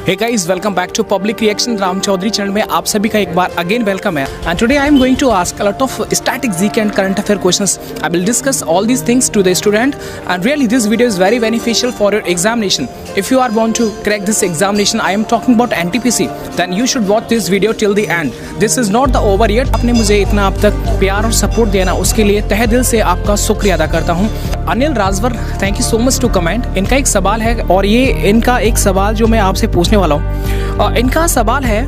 Hey guys, welcome back to public reaction Ram Chaudhary channel में आप सभी का एक बार अगेन वेलकम है। And today I am going to ask a lot of static GK and current affair questions. I will discuss all these things to the student and really this video is very beneficial for your examination. If you are want to crack this examination, I am talking about NTPC, then you should watch this video till the end. This is not the over yet. आपने मुझे इतना अब तक प्यार और support देना, उसके लिए तहे दिल से आपका शुक्रिया अदा करता हूँ। Anil Rajwar, thank you so much to comment. इनका एक सवाल है और ये इनका एक सवाल जो मैं आपसे पूछने वाला हूँ। इनका सवाल है,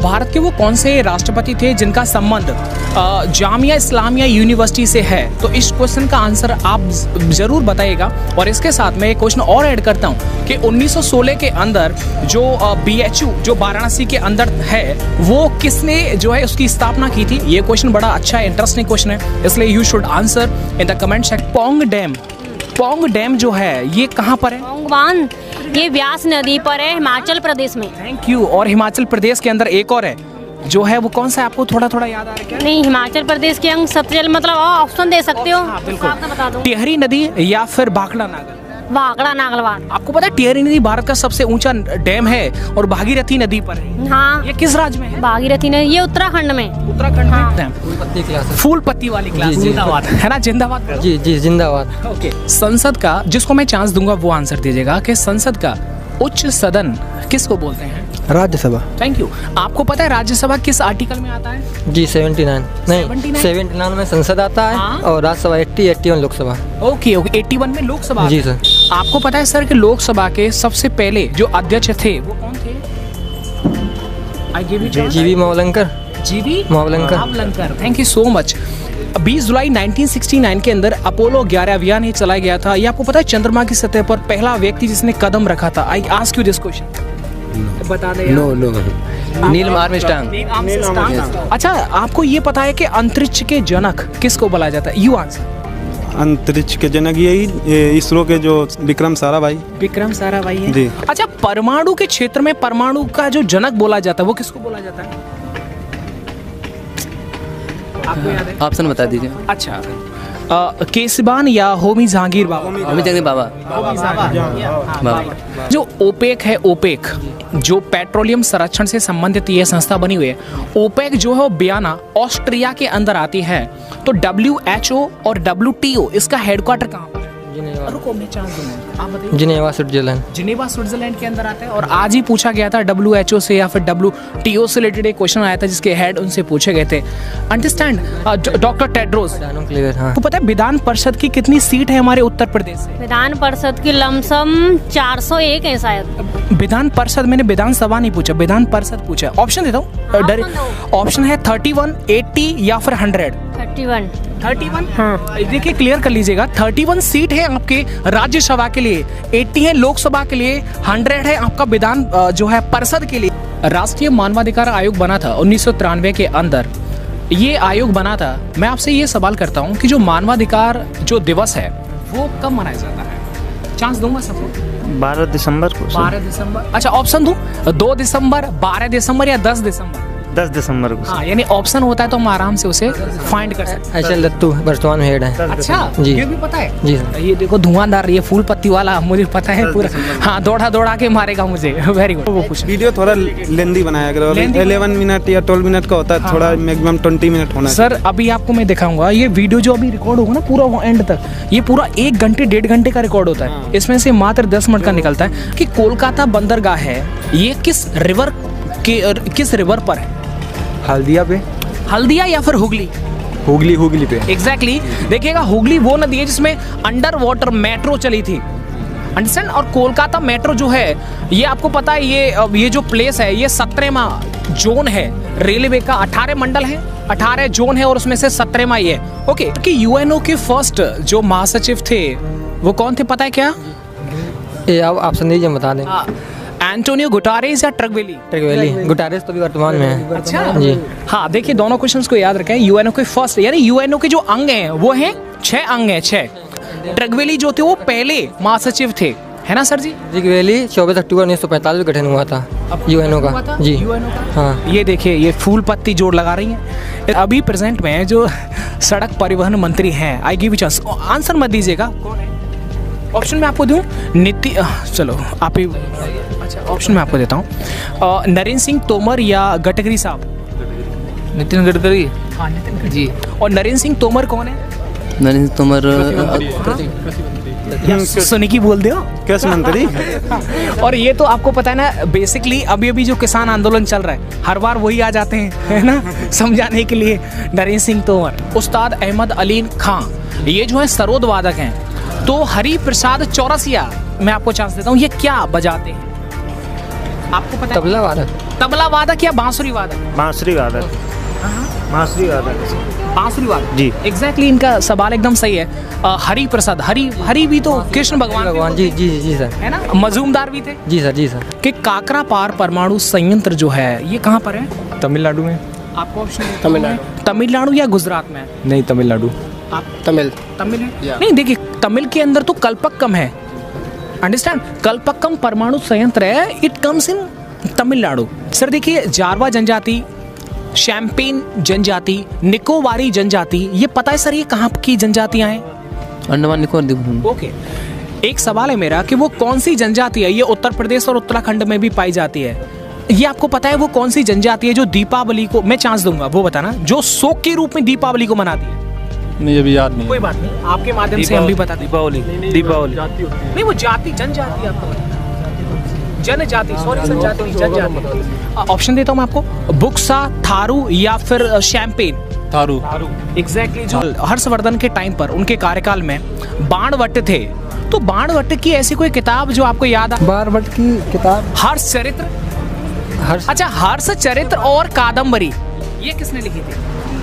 भारत के वो कौन से राष्ट्रपति थे जिनका संबंध जामिया इस्लामिया यूनिवर्सिटी से है? तो इस क्वेश्चन का आंसर आप जरूर बताइएगा। और इसके साथ मैं एक क्वेश्चन और ऐड करता हूँ कि 1916 के अंदर जो BHU जो वाराणसी के अंदर है, वो किसने जो है उसकी स्थापना की थी? ये क्वेश्चन बड़ा अच्छा इंटरेस्टिंग क्वेश्चन है, इसलिए you should answer in the comment section. Pong dam जो है ये कहाँ पर है? पौंग बांध ये व्यास नदी पर है, हिमाचल प्रदेश में। Thank you. और हिमाचल प्रदेश के अंदर एक और है जो है, वो कौन सा है? आपको थोड़ा थोड़ा याद आ रहा है क्या? नहीं, हिमाचल प्रदेश के अंग सतलज, मतलब ऑप्शन दे सकते हो? हाँ, बिल्कुल। आपको बता दूं। टिहरी नदी या फिर भाखड़ा नागल? भाखड़ा नागलवान। आपको पता है टिहरी नदी भारत का सबसे ऊंचा डैम है और भागीरथी नदी पर है। हाँ, ये किस राज्य में है? भागीरथी ने ये उत्तराखंड में। उत्तराखंड हाँ। में फूल पत्ती वाली क्लास। जिंदाबाद है ना? जिंदाबाद। जी जी जिंदाबाद। ओके, संसद का, जिसको मैं चांस दूंगा वो आंसर दीजिएगा कि संसद का उच्च सदन किसको बोलते हैं? राज्यसभा। Thank you. आपको पता है राज्यसभा किस आर्टिकल में आता है? जी 79 नहीं 79 में संसद आता है। हाँ? और राज्यसभा 81 लोकसभा। ओके ओके, 81 में लोकसभा। जी सर। आपको पता है सर कि लोकसभा के सबसे पहले जो अध्यक्ष थे वो कौन थे? जीवी मावलंकर। जीवी Mavalankar. Thank you so much. 20 जुलाई 1969 के अंदर अपोलो 11 अभियान चलाया गया था। ये आपको पता है चंद्रमा की सतह पर पहला व्यक्ति जिसने कदम रखा था? I ask you this question. बता दे। No Neil Armstrong. अच्छा, आपको ये पता है कि अंतरिक्ष के जनक किसको बोला जाता है? You answer. अंतरिक्ष के जनक यही इसरो के जो विक्रम साराभाई। विक्रम साराभाई है जी। अच्छा, परमाणु के क्षेत्र में परमाणु का जो जनक बोला जाता है वो किसको बोला जाता है? आपको याद है? ऑप्शन बता दीजिए। अच्छा, केसबान या होमी जहांगीर बाबा? होमी जहांगीर बाबा। जो ओपेक है, ओपेक जो पेट्रोलियम संरक्षण से संबंधित ये संस्था बनी हुई है, ओपेक जो है वो बियाना ऑस्ट्रिया के अंदर आती है। तो WHO और WTO इसका हेडक्वार्टर कहाँ पर है? रुको, मैं चांस दूंगा, आप बताइए। Geneva Switzerland. जिनेवा स्विट्जरलैंड के अंदर आता है। और आज ही पूछा गया था WHO से या फिर WTO से रिलेटेड एक क्वेश्चन आया था जिसके हेड उनसे पूछे गए थे। Understand doctor Tedros. हाँ। तो पता है विधान परिषद की कितनी सीट है हमारे उत्तर प्रदेश से? विधान परिषद की लमसम 401 है शायद। विधान परिषद, मैंने विधानसभा नहीं पूछा, विधान परिषद पूछा। ऑप्शन देता हूँ। ऑप्शन है 31, 80 या फिर 100। 31। हाँ। देखिए, क्लियर कर लीजिएगा। 31 सीट है आपके राज्यसभा के लिए, 80 है लोकसभा के लिए, 100 है आपका विधान जो है परिषद के लिए। राष्ट्रीय मानवाधिकार आयोग बना था 1993 के अंदर। ये आयोग बना था। मैं आपसे ये सवाल करता हूँ कि जो मानवाधिकार जो दिवस है वो कब मनाया जाता है? चांस दूंगा सबको। 12 दिसंबर को। 12 दिसंबर। अच्छा, ऑप्शन दूं? 2 दिसंबर, 12 दिसंबर या 10 दिसंबर? 10 दिसंबर को। हाँ, यानी ऑप्शन होता है तो हम आराम से उसे फाइंड कर सकते हैं। ऐसे लत्तू वर्तमान में हेड है। अच्छा जी। ये भी पता है? जी सर। ये देखो धुआंधार, ये फूल पत्ती वाला मुझे पता है पूरा। हाँ, दौड़ा के मारेगा मुझे। Very good. वो पूछ वीडियो थोड़ा लेंदी बनाया करो। 11 मिनट या 12 मिनट का होता है। थोड़ा मैक्सिमम 20 मिनट होना है। सर, अभी आपको मैं दिखाऊंगा ये वीडियो जो अभी रिकॉर्ड होगा ना पूरा वो एंड तक, ये पूरा 1 घंटे 1.5 घंटे का रिकॉर्ड होता है। इसमें से मात्र 10 मिनट का निकलता है कि कोलकाता बंदरगाह है, ये किस रिवर पर है? हल्दिया या फिर हुगली? हुगली पे। एग्जैक्टली। देखिएगा, हुगली वो नदी है जिसमें अंडर वाटर मेट्रो चली थी। अंडरस्टैंड? और कोलकाता मेट्रो जो है, ये आपको पता है, ये जो प्लेस है ये 17वां जोन है रेलवे का। 18 मंडल है, 18 जोन है और उसमें से 17वां ये है। ओके, कि UNO के फर्स्ट जो महासचिव थे वो कौन थे, पता है क्या? ये आप ऑप्शन दीजिए, बता दें। एंटोनियो गुटारेस या ट्रगवेली। गुटारेस तो भी वर्तमान में है। अच्छा जी। हाँ, देखिए दोनों क्वेश्चंस को याद रखें। UNO के फर्स्ट, यानी UNO के जो अंग हैं वो हैं 6 अंग हैं, 6। ट्रगवेली जो थे वो पहले महासचिव थे, है ना सर जी? ट्रगवेली 24 अक्टूबर 1945 गठन हुआ था UNO का। जी हाँ। ये देखिए, ये फूल पत्ती जोड़ लगा रही हैं। अभी प्रेजेंट में जो सड़क परिवहन मंत्री हैं, आई गिव यू चांस, आंसर मत दीजिएगा। कौन है? ऑप्शन में आपको दूं चलो आप ही अच्छा ऑप्शन में आपको देता हूँ नरेंद्र सिंह तोमर या गडकरी साहब। नितिन गडकरी। हाँ नितिन गडकरी जी। और नरेंद्र सिंह तोमर कौन है? नरेंद्र तोमर सुनी की बोल दो कृषि मंत्री। और ये तो आपको पता है ना, बेसिकली अभी अभी जो किसान आंदोलन चल रहा है हर बार वही आ जाते हैं, है ना, समझाने के लिए। नरेंद्र सिंह तोमर। उस्ताद अहमद अली खां, ये जो है सरोद वादक हैं। तो हरि प्रसाद चौरसिया, मैं आपको चांस देता हूँ, ये क्या बजाते हैं? आपको पता है? तबला वादक। तबला वादक या बांसुरी वादक? बांसुरी वादक। बांसुरी वादक। बांसुरी वादक जी। एग्जैक्टली इनका सवाल एकदम सही है। हरि प्रसाद, हरि भी तो कृष्ण भगवान भगवान जी जी जी सर। है ना, मजूमदार भी थे। जी सर जी सर। कि काकरा पार परमाणु संयंत्र जो है ये कहाँ पर है? तमिलनाडु में। आपको ऑप्शन तमिलनाडु या गुजरात में? नहीं, तमिलनाडु। आप तमिल। तमिल है? नहीं देखिए, तमिल के अंदर तो कल्पक्कम है, अंडरस्टैंड, कल्पक्कम परमाणु संयंत्र है, it comes in Tamil Nadu. Sir देखिए, जारवा जनजाति, शैम्पेन जनजाति, निकोबारी जनजाति, ये पता है सर ये कहाँ की जनजातियां हैं? अंडमान निकोबार द्वीप। ओके, एक सवाल है मेरा कि वो कौन सी जनजाति है, ये उत्तर प्रदेश और उत्तराखंड में भी पाई जाती है, ये आपको पता है वो कौन सी जनजाति है जो दीपावली को, मैं चांस दूंगा वो बताना, जो शोक के रूप में दीपावली को मनाती है? नहीं, अभी याद नहीं। कोई बात नहीं, आपके माध्यम से हम भी बता दें। दीपावली। नहीं वो जाति, जनजाति, आपको जनजाति, सॉरी जनजाति नहीं, जनजाति। ऑप्शन देता हूँ मैं आपको, बुक्सा, थारू या फिर शैम्पेन? थारू। एग्जैक्टली। जो हर्षवर्धन के टाइम पर उनके कार्यकाल में बाणवट थे, तो बाणवट की ऐसी कोई किताब जो आपको याद आ? बाणवट की किताब हर्ष चरित्र। अच्छा, हर्ष चरित्र और कादम्बरी, ये किसने लिखी थी?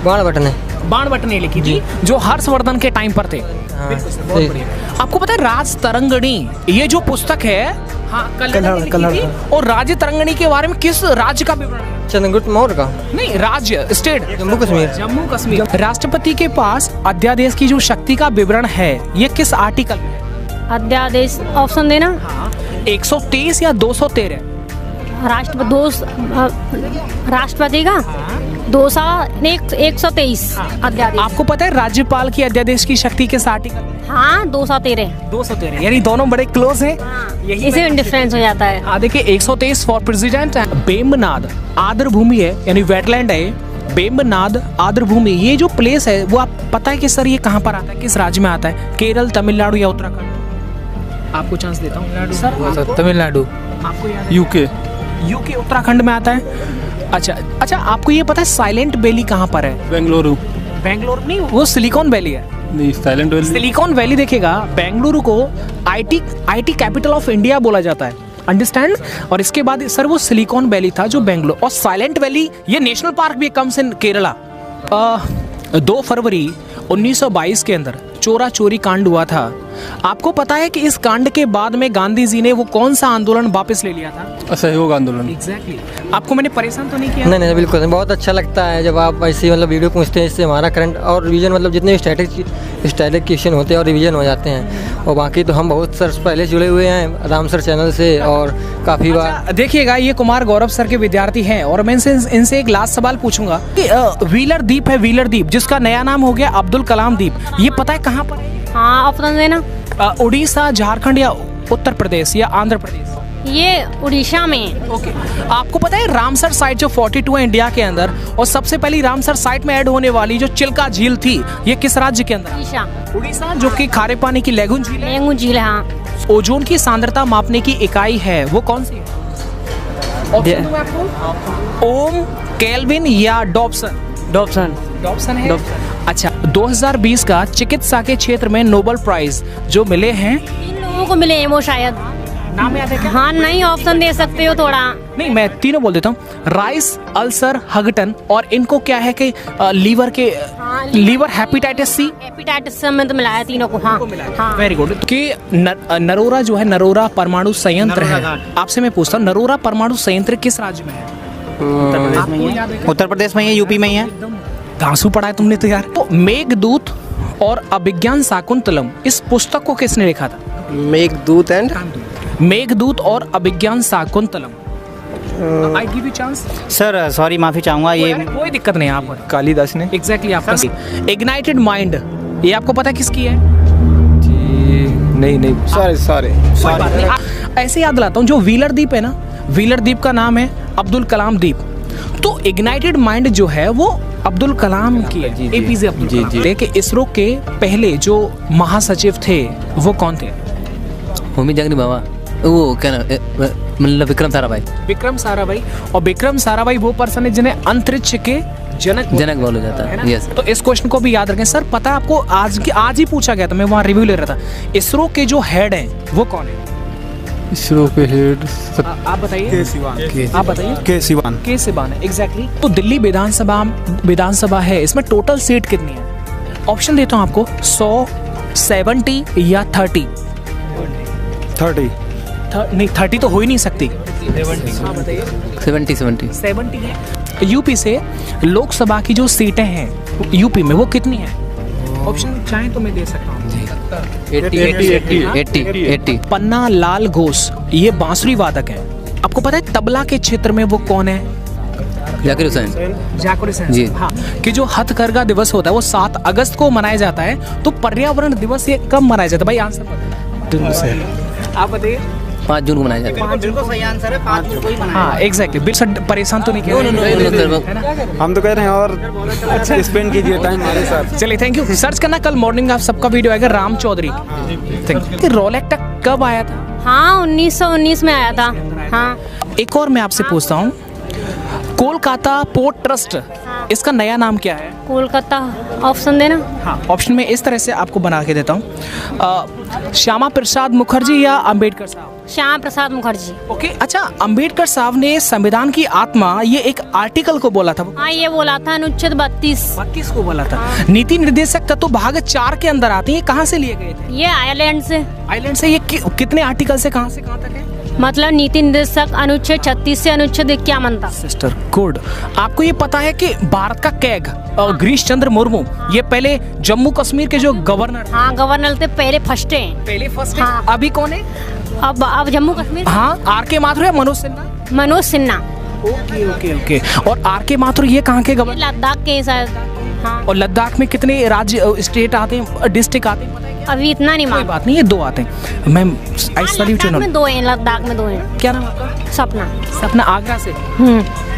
बाणवट ने। बाणवट ने लिखी थी, जो हर्षवर्धन के टाइम पर थे। बहुत बढ़िया। आपको पता है राज तरंगिणी, ये जो पुस्तक है, हाँ, कलर। और राज्य तरंगिणी के बारे में किस राज्य का विवरण है? चंद्रगुप्त मौर्य का। नहीं, राज्य, स्टेट। जम्मू कश्मीर। जम्मू कश्मीर। राष्ट्रपति के पास अध्यादेश की जो शक्ति का विवरण है, ये किस आर्टिकल में है? अध्यादेश ऑप्शन देना। 123 या 213? राष्ट्रपति का 123 अध्यादेश। आपको पता है राज्यपाल की अध्यादेश की शक्ति किस आर्टिकल में? हाँ, 213। 213, यानी दोनों बड़े क्लोज हैं। यही इसे डिफरेंस हो जाता है। देखिए, 123 फॉर प्रेसिडेंट। बेम्बनाद आर्द्र भूमि है, यानी वेटलैंड है। बेम्बनाद आर्द्र भूमि, ये जो प्लेस है वो आप पता है कि सर ये कहाँ पर आता है, किस राज्य में आता है? केरल, तमिलनाडु या उत्तराखंड? आपको चांस देता हूँ सर। तमिलनाडु। आपको याद है? यूके। यूके उत्तराखंड में आता है। अच्छा, आपको ये पता है साइलेंट वैली कहाँ पर है? बेंगलुरु। बेंगलुरु नहीं, वो सिलिकॉन वैली है। नहीं, साइलेंट वैली। सिलिकॉन वैली देखिएगा, बेंगलुरु को आईटी कैपिटल ऑफ इंडिया बोला जाता है, अंडरस्टैंड। और इसके बाद सर वो सिलिकॉन वैली था जो बेंगलुरु, और साइलेंट वैली ये नेशनल पार्क भी कम्स इन केरला। 2 फरवरी 1922 के अंदर चोरा चोरी कांड हुआ था। आपको पता है कि इस कांड के बाद में गांधी जी ने वो कौन सा आंदोलन वापस ले लिया था? असहयोग आंदोलन। एग्जैक्टली। आपको मैंने परेशान तो नहीं किया? नहीं नहीं, बिल्कुल नहीं। बहुत अच्छा लगता है जब आप ऐसी मतलब वीडियो पूछते हैं, इससे हमारा करंट और रिवीजन, मतलब जितने स्टैटिक क्वेश्चन होते हैं और रिवीजन हो जाते हैं। और बाकी तो हम बहुत सर पहले जुड़े हुए हैं राम सर चैनल से, और काफ़ी बार। देखिएगा, ये कुमार गौरव सर के विद्यार्थी हैं, और मैं इनसे एक लास्ट सवाल पूछूंगा कि व्हीलर द्वीप है, व्हीलर द्वीप, जिसका नया नाम हो गया अब्दुल कलाम द्वीप, ये पता है कहाँ पर है? हाँ, ऑप्शन देना। उड़ीसा, झारखंड या उत्तर प्रदेश या आंध्र प्रदेश? ये उड़ीसा में। ओके। आपको पता है रामसर साइट जो 42 है इंडिया के अंदर, और सबसे पहली रामसर साइट में ऐड होने वाली जो चिल्का झील थी, ये किस राज्य के अंदर? उड़ीसा। उड़ीसा, जो कि खारे पानी की लेगुन झील है। लेगुन झील, हाँ। ओजोन की सांद्रता मापने की इकाई है, वो कौन सी है? ऑप्शन दूं आपको? ओम, केल्विन या डॉप्सन? डॉप्सन है। अच्छा, 2020 का चिकित्सा के क्षेत्र में नोबेल प्राइज जो मिले हैं, इन लोगों को मिले हैं वो शायद। नाम याद है क्या? हाँ, नहीं, ऑप्शन दे सकते हो थोड़ा? नहीं, मैं तीनों बोल देता हूँ। राइस, अल्सर, हगटन, और इनको क्या है कि लीवर के, लीवर, हेपेटाइटिस सी, हेपेटाइटिस से में तो मिला है तीनों को। हाँ, हाँ। Very good. कि नरोरा जो है, नरोरा परमाणु संयंत्र है, आपसे मैं पूछता हूँ, नरोरा परमाणु संयंत्र किस राज्य में है? उत्तर प्रदेश में है, यूपी में ही है। घांसू पढ़ा है तुमने तो यार। तो मेघदूत और अभिज्ञान शाकुंतलम, इस पुस्तक को किसने लिखा था? मेघदूत और Abhijnana Shakuntalam. I give you chance sir, sorry, माफी चाहूंगा। ये कोई दिक्कत नहीं, आप कालिदास ने। एग्जैक्टली आपका। इग्नाइटेड माइंड, ये आपको पता है किसकी है? नहीं नहीं सॉरी सॉरी कोई बात नहीं। ऐसे याद दिलाता हूँ, जो व्हीलर द्वीप है ना, व्हीलर द्वीप का नाम है अब्दुल कलाम द्वीप। तो इग्नाइटेड माइंड जो है वो अब्दुल कलाम की है, एपीजे अब्दुल कलाम। देखिए इसरो के पहले जो महासचिव थे वो कौन थे? होमी जागनी बाबा, वो क्या नाम मतलब विक्रम साराभाई। विक्रम साराभाई। और विक्रम साराभाई वो पर्सन है जिन्हें अंतरिक्ष के जनक बोला जाता है। यस। तो इस क्वेश्चन को भी याद रखें सर। पता है आपको, आज ही पूछा गया था, मैं वहाँ रिव्यू ले रहा था। इसरो के जो हेड हैं वो कौन है? इसरो के हेड आप बताइए। आप बताइए। के सिवान है, एग्जैक्टली। तो दिल्ली विधानसभा है, इसमें टोटल सीट कितनी है? ऑप्शन देता हूँ आपको, 100, 70 या 30। 30 नहीं 30 तो हो ही नहीं सकती। 70 है। यूपी से लोकसभा की जो सीटें हैं यूपी में वो कितनी है? ऑप्शन चाहें तो मैं दे सकता हूँ। 80। पन्ना लाल घोष ये बांसुरी वादक हैं। आपको पता है तबला के क्षेत्र में वो कौन है? जाकिर हुसैन जी। हाँ, कि जो हथकरघा दिवस होता है वो 7 अगस्त को मनाया जाता है। तो पर्यावरण दिवस ये कब मनाया जाता है भाई? आंसर बताइए। आप बताइए। 5 जून को मनाया जाता है। 5 जून को सही आंसर है, 5 जून को ही मनाया। हाँ एग्जैक्टली। बिल्कुल परेशान तो नहीं किया। हम तो कह रहे हैं और स्पेंड कीजिए टाइम हमारे साथ। चलिए थैंक यू। सर्च करना, कल मॉर्निंग आप सबका वीडियो आएगा। राम चौधरी। Thank you. रोलेक्टा कब आया था? हाँ 1919 में आया था। हाँ। एक और मैं आपसे पूछता हूँ, कोलकाता पोर्ट ट्रस्ट इसका नया नाम क्या है? कोलकाता। ऑप्शन देना। हाँ ऑप्शन में इस तरह से आपको बना के देता हूँ, श्यामा प्रसाद मुखर्जी या अंबेडकर साहब? श्यामा प्रसाद मुखर्जी। ओके अच्छा, अंबेडकर साहब ने संविधान की आत्मा ये एक आर्टिकल को बोला था। हाँ ये बोला था अनुच्छेद 32 को बोला था। नीति निर्देशक तत्व भाग 4 के अंदर आते हैं। ये कहाँ से लिए गए थे? ये आयरलैंड से। आयरलैंड से। ये कितने आर्टिकल से कहाँ तक है? मतलब नीति निर्देशक अनुच्छेद 36 से अनुच्छेद 51 तक। Sister good. आपको ये पता है कि भारत का कैग गिरीश चंद्र मुर्मू ये पहले जम्मू कश्मीर के जो गवर्नर? हाँ गवर्नर थे, पहले फर्स्ट हैं। हाँ। अभी कौन है? अब जम्मू कश्मीर। हाँ आर.के. माथुर या मनोज सिन्हा? मनोज सिन्हा। ओके। और आर.के. माथुर ये कहाँ के गवर्नर? लद्दाख के शायद। हाँ। और लद्दाख में कितने राज्य स्टेट आते हैं, डिस्ट्रिक्ट आते हैं? अभी इतना नहीं कोई बात नहीं, ये 2 आते हैं। Ma'am I salute you. Ladakh में 2 हैं। लद्दाख में 2 हैं। क्या नाम आपका? सपना आगरा से।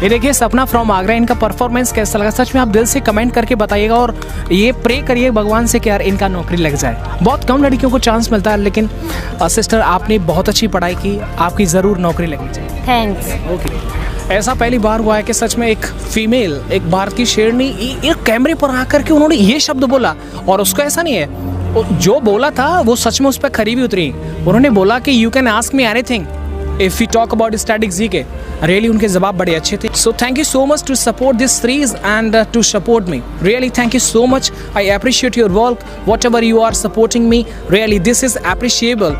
ये देखिए सपना फ्रॉम आगरा। इनका परफॉर्मेंस कैसा लगा? सच में आप दिल से कमेंट करके बताइएगा और ये प्रे करिए भगवान से कि यार इनका नौकरी लग जाए। बहुत कम लड़कियों को चांस मिलता है, लेकिन सिस्टर आपने बहुत अच्छी पढ़ाई की, आपकी ज़रूर नौकरी लगनी चाहिए। थैंक्स। ओके। ऐसा पहली बार हुआ है कि सच में एक फीमेल, एक भारत की शेरनी एक कैमरे पर आकर के उन्होंने ये शब्द बोला, और उसको ऐसा नहीं है जो बोला था वो सच में उस पर खरी भी उतरी। उन्होंने बोला कि you can ask me anything if you talk about static GK. Really उनके जवाब बड़े अच्छे थे। So thank you so much to support this series and to support me. Really thank you so much. I appreciate your work, whatever you are supporting me. Really this is appreciable.